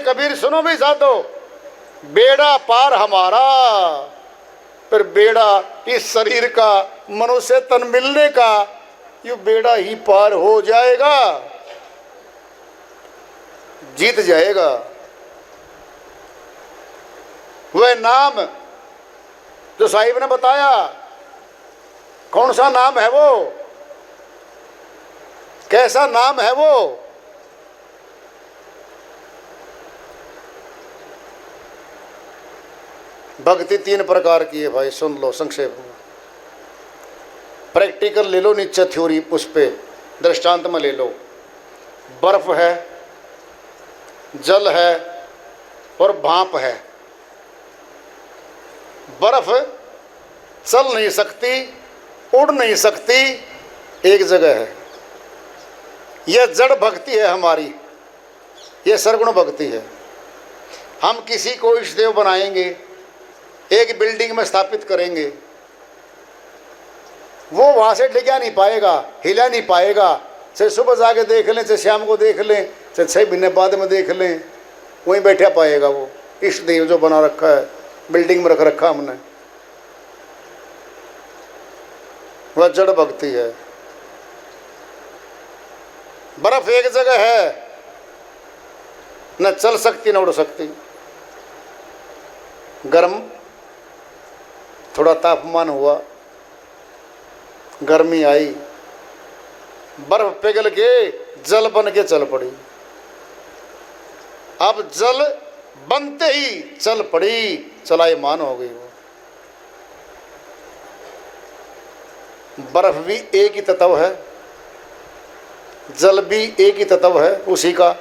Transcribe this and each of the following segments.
कबीर सुनो भी साधो, बेड़ा पार हमारा, फिर बेड़ा इस शरीर का, मनुष्य तन मिलने का, ये बेड़ा ही पार हो जाएगा, जीत जाएगा। वह नाम जो साहिब ने बताया, कौन सा नाम है वो, कैसा नाम है वो? भक्ति 3 प्रकार की है भाई, सुन लो संक्षेप में। प्रैक्टिकल ले लो, नीचे थ्योरी उस पे दृष्टांत में ले लो। बर्फ है, जल है और भाप है। बर्फ चल नहीं सकती, उड़ नहीं सकती, एक जगह है। यह जड़ भक्ति है हमारी, यह सरगुण भक्ति है। हम किसी को इष्ट देव बनाएंगे, एक बिल्डिंग में स्थापित करेंगे, वो वहां से डिगा नहीं पाएगा, हिला नहीं पाएगा। चाहे सुबह जाके देख लें, चाहे शाम को देख लें, चाहे 6 महीने बाद में देख लें, वहीं बैठा पाएगा वो इष्ट देव जो बना रखा है, बिल्डिंग में रख रखा हमने। वह जड़ भक्ति है। बर्फ एक जगह है, न चल सकती न उड़ सकती। गर्म, थोड़ा तापमान हुआ, गर्मी आई, बर्फ पिघल के जल बन के चल पड़ी। अब जल बनते ही चल पड़ी, चलायमान हो गई वो। बर्फ भी एक ही तत्व है, जल भी एक ही तत्व है उसी का,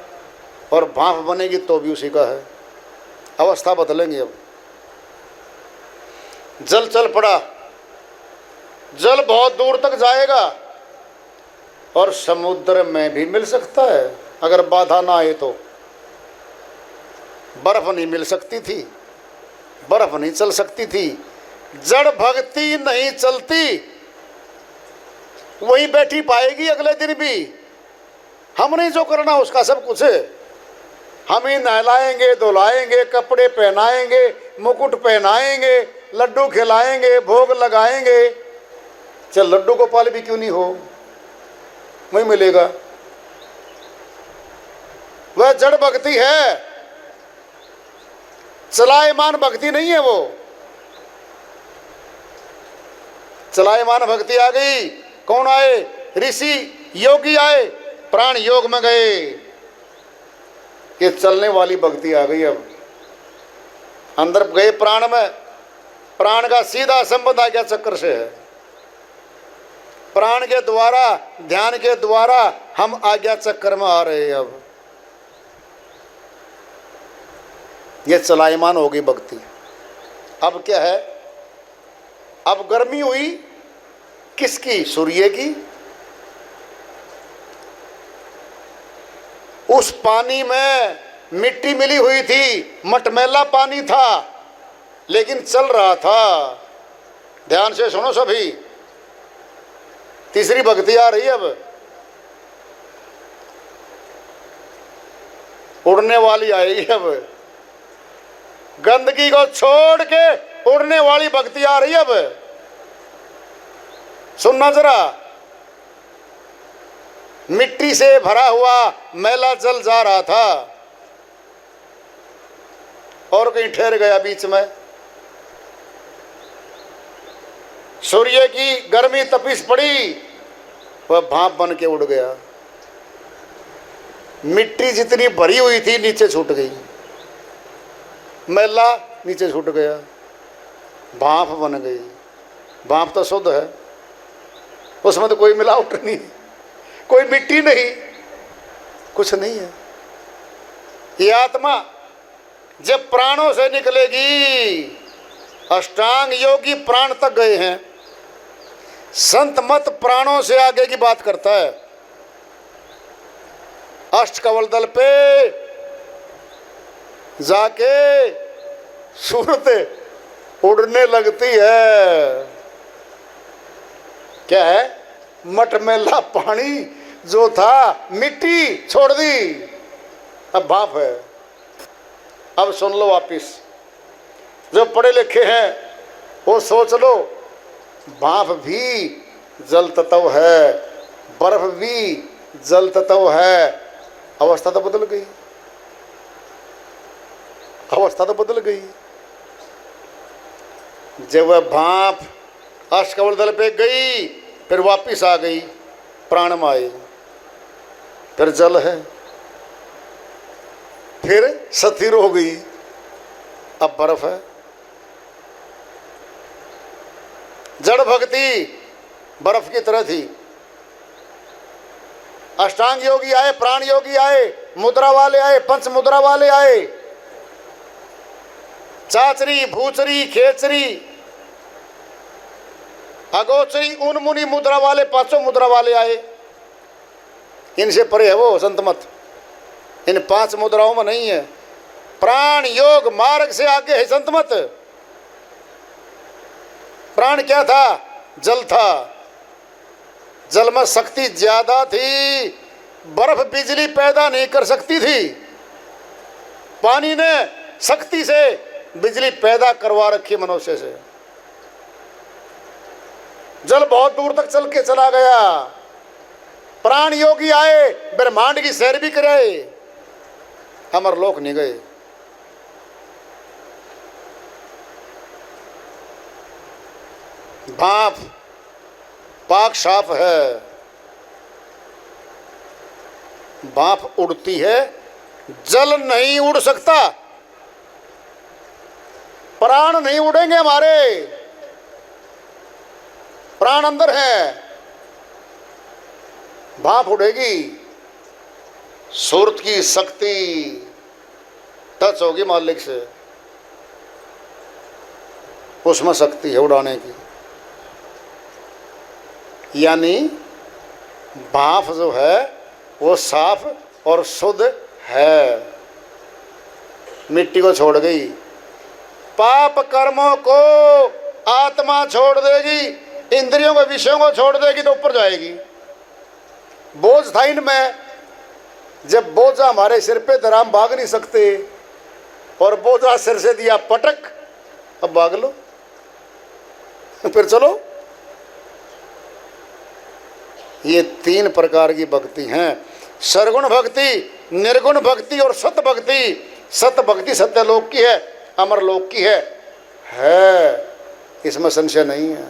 और भाप बनेगी तो भी उसी का है। अवस्था बदलेंगे। अब जल चल पड़ा, जल बहुत दूर तक जाएगा और समुद्र में भी मिल सकता है अगर बाधा ना आए तो। बर्फ नहीं मिल सकती थी, बर्फ नहीं चल सकती थी। जड़ भक्ति नहीं चलती, वही बैठी पाएगी अगले दिन भी। हमने जो करना उसका सब कुछ है। हम ही नहलाएंगे, धुलाएंगे, कपड़े पहनाएंगे, मुकुट पहनाएंगे, लड्डू खिलाएंगे, भोग लगाएंगे। चल लड्डू गोपाल भी क्यों नहीं हो, वही मिलेगा। वह जड़ भक्ति है, चलायमान भक्ति नहीं है वो। चलायमान भक्ति आ गई। कौन आए? ऋषि योगी आए, प्राण योग में गए। ये चलने वाली भक्ति आ गई। अब अंदर गए प्राण में, प्राण का सीधा संबंध आज्ञा चक्र से है। प्राण के द्वारा, ध्यान के द्वारा हम आज्ञा चक्र में आ रहे हैं। अब ये चलायमान होगी भक्ति। अब क्या है? अब गर्मी हुई किसकी? सूर्य की। उस पानी में मिट्टी मिली हुई थी, मटमैला पानी था, लेकिन चल रहा था। ध्यान से सुनो सभी, तीसरी भक्ति आ रही है। अब उड़ने वाली आएगी। अब गंदगी को छोड़ के उड़ने वाली भक्ति आ रही है। अब सुनना जरा, मिट्टी से भरा हुआ मैला जल जा रहा था और कहीं ठहर गया बीच में। सूर्य की गर्मी तपिश पड़ी, वह भाप बन के उड़ गया। मिट्टी जितनी भरी हुई थी नीचे छूट गई, मैला नीचे छूट गया, भाप बन गई। भाप तो शुद्ध है, उसमें तो कोई मिलावट नहीं, कोई मिट्टी नहीं, कुछ नहीं है। ये आत्मा जब प्राणों से निकलेगी, अष्टांग योगी प्राण तक गए हैं, संत मत प्राणों से आगे की बात करता है। अष्ट कवल दल पे जाके सूरत उड़ने लगती है। क्या है? मटमैला पानी जो था, मिट्टी छोड़ दी, अब भाप है। अब सुन लो वापिस, जो पढ़े लिखे हैं वो सोच लो, भाप भी जल तत्व है, बर्फ भी जल तत्व है। अवस्था तो बदल गई, अवस्था तो बदल गई। जब वह भाप अष्टकमल दल पे गई, फिर वापिस आ गई, प्राण में आई, फिर जल है, फिर स्थिर हो गई, अब बर्फ है। जड़ भक्ति बर्फ की तरह थी। अष्टांग योगी आए, प्राण योगी आए, मुद्रा वाले आए, पंच मुद्रा वाले आए, चाचरी, भूचरी, खेचरी, अगोचरी, उन्मुनी मुद्रा वाले, पांचों मुद्रा वाले आए। इनसे परे है वो संत मत, इन 5 मुद्राओं में नहीं है। प्राण योग मार्ग से आगे है संत मत। प्राण क्या था? जल था। जल में शक्ति ज्यादा थी, बर्फ बिजली पैदा नहीं कर सकती थी, पानी ने शक्ति से बिजली पैदा करवा रखी मनुष्य से। जल बहुत दूर तक चल के चला गया। प्राण योगी आए, ब्रह्मांड की सैर भी कराए, अमरलोक नहीं गए। भाप पाक साफ है, भाप उड़ती है, जल नहीं उड़ सकता। प्राण नहीं उड़ेंगे हमारे, प्राण अंदर है, भाप उड़ेगी। सूरत की शक्ति टच होगी मालिक से, उसमें शक्ति है उड़ाने की। यानी भाप जो है वो साफ और शुद्ध है, मिट्टी को छोड़ गई। पाप कर्मों को आत्मा छोड़ देगी, इंद्रियों के विषयों को छोड़ देगी तो ऊपर जाएगी। बोझ था इनमें, जब बोझा हमारे सिर पे धरा हम भाग नहीं सकते, और बोझा सिर से दिया पटक, अब भाग लो, फिर चलो। ये 3 प्रकार की भक्ति हैं, सरगुण भक्ति, निर्गुण भक्ति और सत भक्ति। सत भक्ति सत्यलोक की है, अमरलोक की है, इसमें संशय नहीं है।